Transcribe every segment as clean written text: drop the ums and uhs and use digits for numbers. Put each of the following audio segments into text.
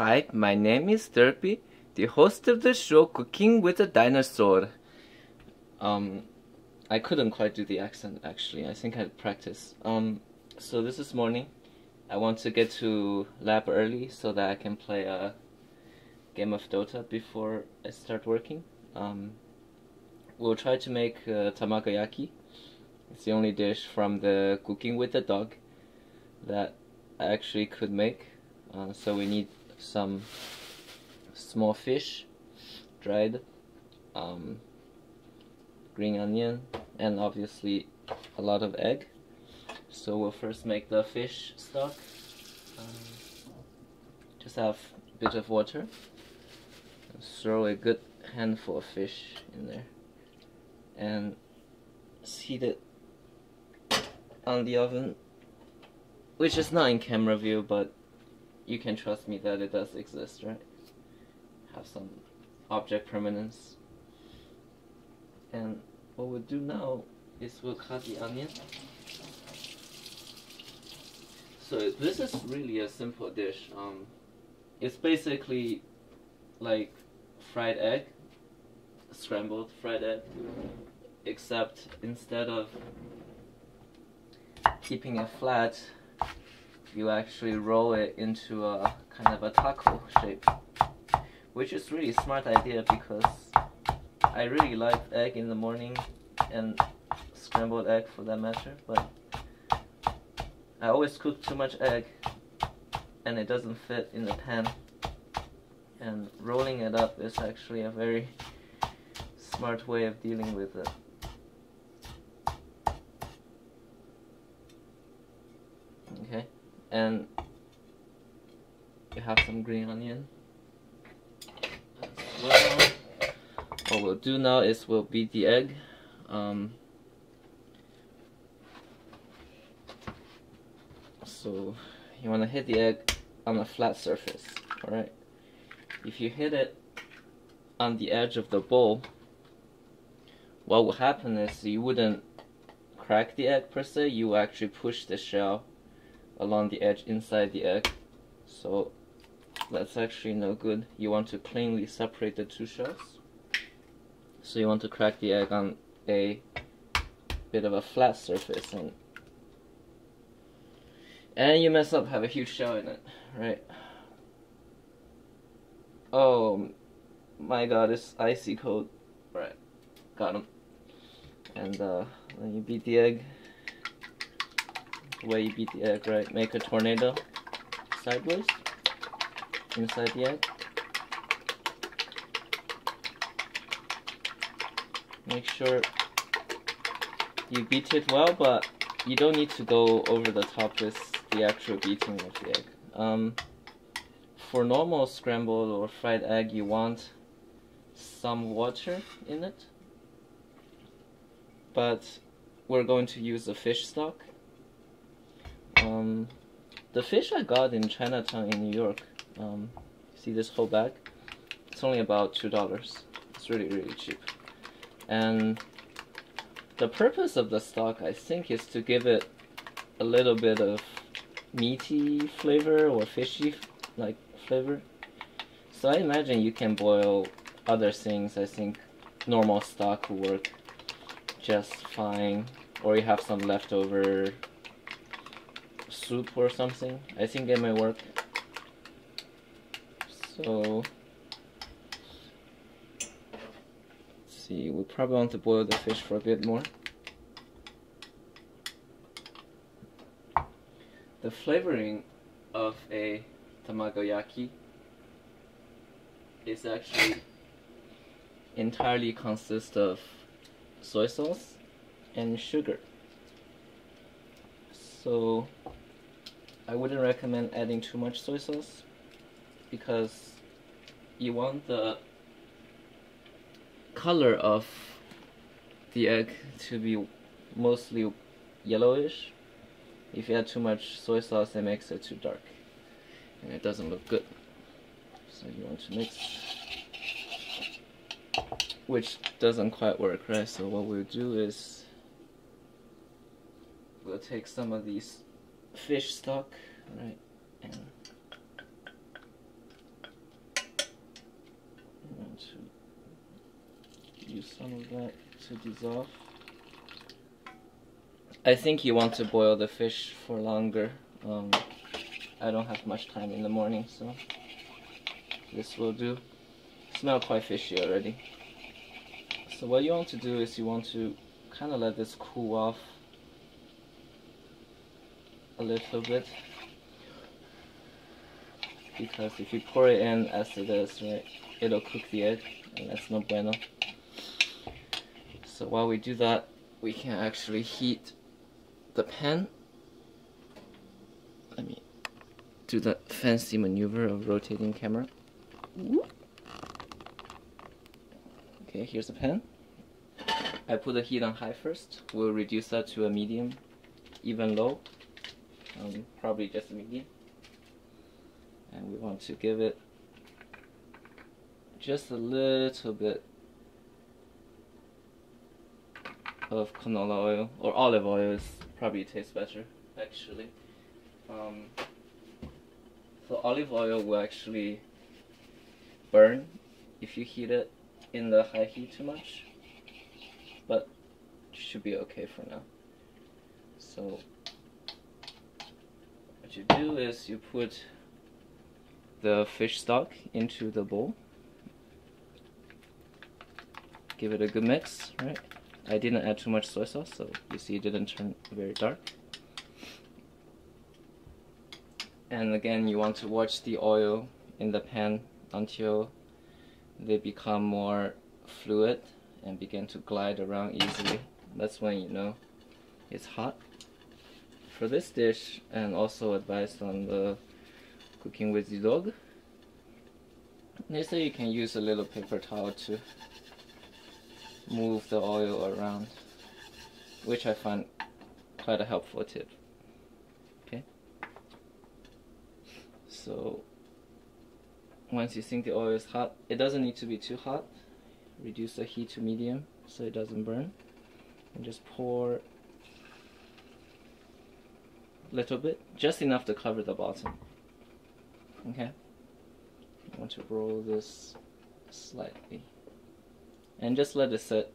Hi, my name is Derby, the host of the show Cooking with a Dinosaur. I couldn't quite do the accent actually. I think I'd practice. So this is morning. I want to get to lab early so that I can play a game of Dota before I start working. We'll try to make tamagoyaki. It's the only dish from the Cooking with the Dog that I actually could make. So we need some small fish, dried, green onion, and obviously a lot of egg. So we'll first make the fish stock. Just have a bit of water. Throw a good handful of fish in there and heat it on the oven, which is not in camera view, but you can trust me that it does exist, right? Have some object permanence. And what we'll do now is we'll cut the onion. So this is really a simple dish. It's basically like fried egg, scrambled fried egg, except instead of keeping it flat, you actually roll it into a kind of a taco shape, which is really a smart idea because I really like egg in the morning and scrambled egg for that matter, but I always cook too much egg and it doesn't fit in the pan, and rolling it up is actually a very smart way of dealing with it. Okay, and you have some green onion as well. What we'll do now is we'll beat the egg. So you want to hit the egg on a flat surface, alright? If you hit it on the edge of the bowl, what will happen is you wouldn't crack the egg per se, you actually push the shell along the edge inside the egg. So that's actually no good. You want to cleanly separate the two shells. So you want to crack the egg on a bit of a flat surface, and you mess up, have a huge shell in it, right? Oh my god, it's icy cold. Right, got him. And then you beat the egg. The way you beat the egg, right? Make a tornado sideways inside the egg. Make sure you beat it well, but you don't need to go over the top with the actual beating of the egg. For normal scrambled or fried egg, you want some water in it, but we're going to use a fish stock. The fish I got in Chinatown in New York, see this whole bag? It's only about $2. It's really cheap. And the purpose of the stock, I think, is to give it a little bit of meaty flavor or fishy like flavor. So I imagine you can boil other things. I think normal stock will work just fine, or you have some leftover soup or something. I think it may work. So let's see, we probably want to boil the fish for a bit more. The flavoring of a tamagoyaki is actually entirely consists of soy sauce and sugar. So I wouldn't recommend adding too much soy sauce because you want the color of the egg to be mostly yellowish. If you add too much soy sauce, it makes it too dark and it doesn't look good. So you want to mix, which doesn't quite work, right? So what we'll do is we'll take some of these fish stock, right, and to use some of that to dissolve. I think you want to boil the fish for longer. I don't have much time in the morning, so this will do. Smell quite fishy already. So what you want to do is you want to kind of let this cool off a little bit, because if you pour it in as it is, right, it'll cook the egg, and that's no bueno. So while we do that, we can actually heat the pan. Let me do that fancy maneuver of rotating camera. Okay, here's the pan. I put the heat on high first. We'll reduce that to a medium, even low, probably just a medium. And we want to give it just a little bit of canola oil, or olive oil is probably tastes better actually. So olive oil will actually burn if you heat it in the high heat too much, but it should be okay for now. So what you do is you put the fish stock into the bowl, give it a good mix, right? I didn't add too much soy sauce, so you see it didn't turn very dark. And again, you want to watch the oil in the pan until they become more fluid and begin to glide around easily. That's when you know it's hot. For this dish, and also advised on the Cooking with the Dog, they say you can use a little paper towel to move the oil around, which I find quite a helpful tip. Okay, so once you think the oil is hot, it doesn't need to be too hot. Reduce the heat to medium so it doesn't burn, and just pour a little bit, just enough to cover the bottom. Okay, I want to roll this slightly and just let it sit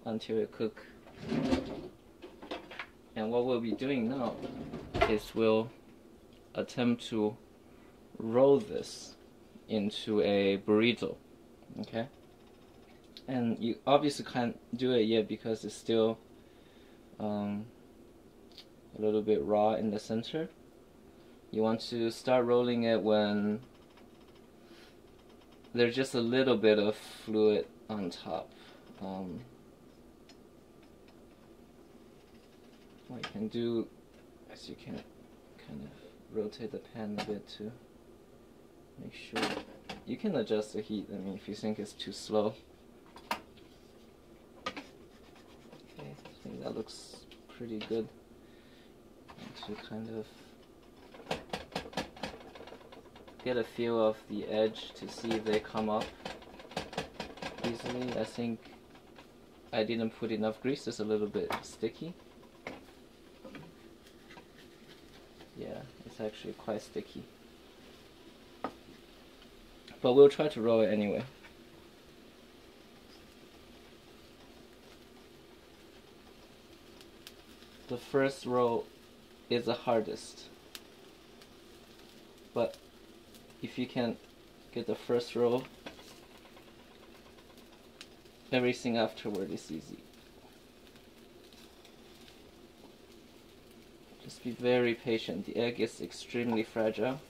until it cooks. And what we'll be doing now is we'll attempt to roll this into a burrito. Okay, and you obviously can't do it yet because it's still a little bit raw in the center. You want to start rolling it when there's just a little bit of fluid on top. What you can do is you can kind of rotate the pan a bit to make sure. You can adjust the heat, I mean, if you think it's too slow. Okay, I think that looks pretty good. And to kind of get a feel of the edge to see if they come up easily. I think I didn't put enough grease, it's a little bit sticky. Yeah, it's actually quite sticky. But we'll try to roll it anyway. The first roll is the hardest, but if you can get the first roll, everything afterward is easy. Just be very patient. The egg is extremely fragile.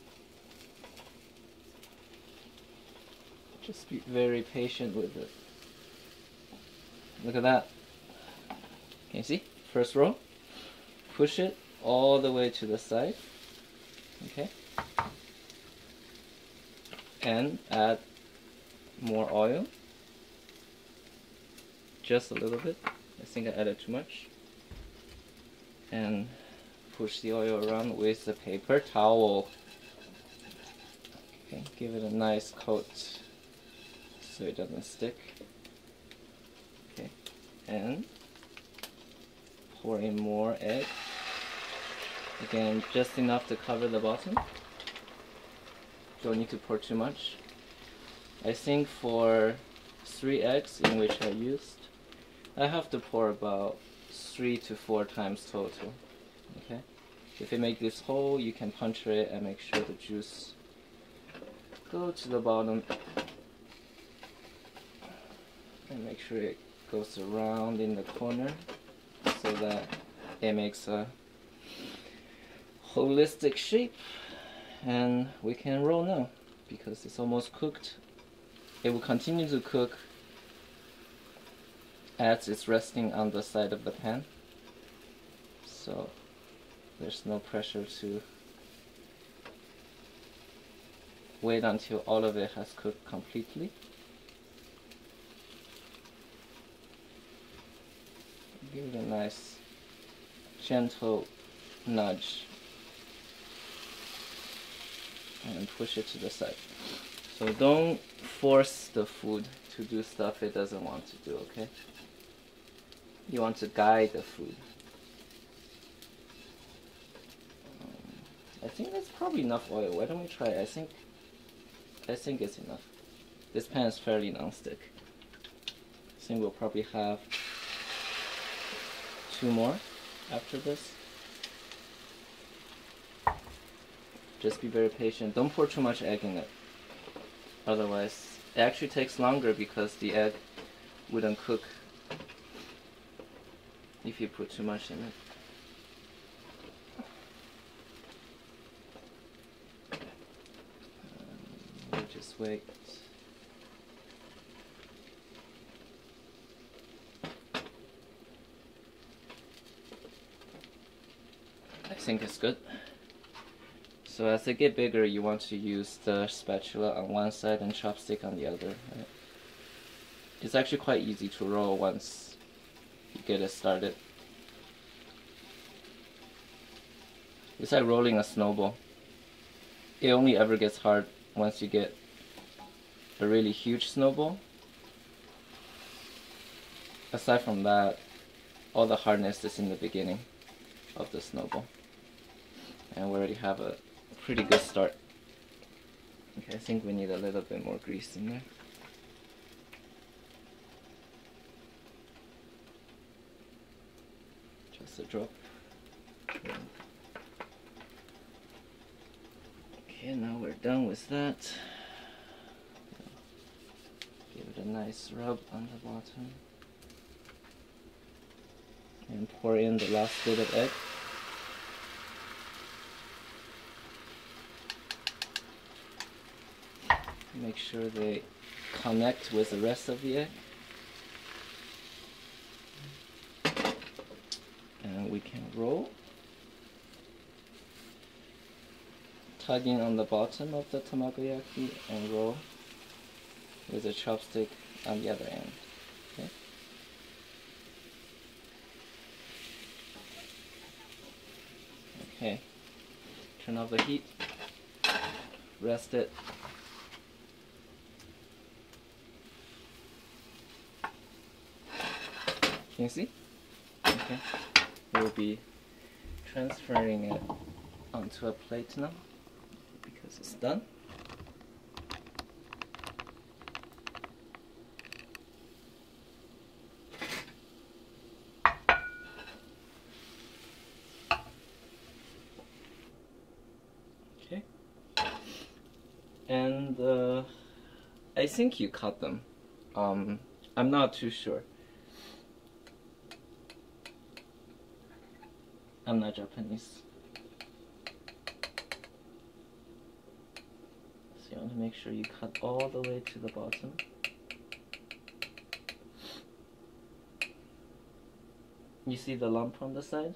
Just be very patient with it. Look at that. Can you see? First row. Push it all the way to the side. Okay. And add more oil. Just a little bit. I think I added too much. And push the oil around with the paper towel. Okay, give it a nice coat so it doesn't stick. Okay, and pour in more egg. Again, just enough to cover the bottom. Don't need to pour too much. I think for 3 eggs in which I used, I have to pour about 3 to 4 times total. Okay, if you make this hole, you can puncture it and make sure the juice go to the bottom, and make sure it goes around in the corner so that it makes a holistic shape. And we can roll now because it's almost cooked. It will continue to cook as it's resting on the side of the pan, so there's no pressure to wait until all of it has cooked completely. Give it a nice gentle nudge and push it to the side. So don't force the food to do stuff it doesn't want to do, okay? You want to guide the food. I think that's probably enough oil. Why don't we try it? I think it's enough. This pan is fairly non-stick. I think we'll probably have 2 more after this. Just be very patient. Don't pour too much egg in it. Otherwise, it actually takes longer because the egg wouldn't cook if you put too much in it. We'll just wait. I think it's good. So as they get bigger, you want to use the spatula on one side and chopstick on the other. Right? It's actually quite easy to roll once you get it started. It's like rolling a snowball. It only ever gets hard once you get a really huge snowball. Aside from that, all the hardness is in the beginning of the snowball. And we already have a pretty good start. Okay, I think we need a little bit more grease in there. Just a drop. Okay, now we're done with that. Give it a nice rub on the bottom. And pour in the last bit of egg. Make sure they connect with the rest of the egg. And we can roll. Tugging on the bottom of the tamagoyaki and roll with a chopstick on the other end. Okay. Okay. Turn off the heat. Rest it. Can you see? Okay. We'll be transferring it onto a plate now because it's done. Okay. And I think you cut them. I'm not too sure. I'm not Japanese. So you want to make sure you cut all the way to the bottom. You see the lump on the side?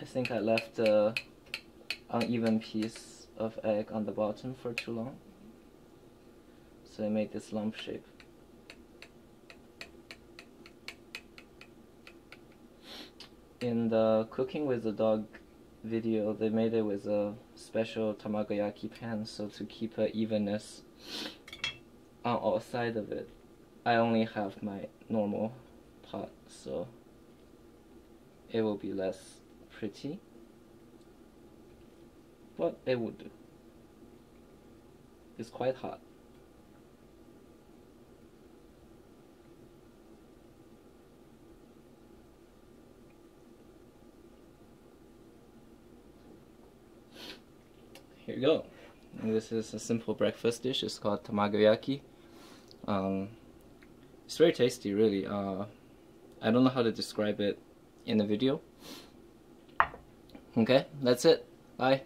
I think I left an uneven piece of egg on the bottom for too long. So I made this lump shape. In the Cooking with the Dog video, they made it with a special tamagoyaki pan, so to keep an evenness on all sides of it. I only have my normal pot, so it will be less pretty, but it will do. It's quite hot. here you go. And this is a simple breakfast dish. It's called tamagoyaki. It's very tasty, really. I don't know how to describe it in the video. Okay, that's it. Bye.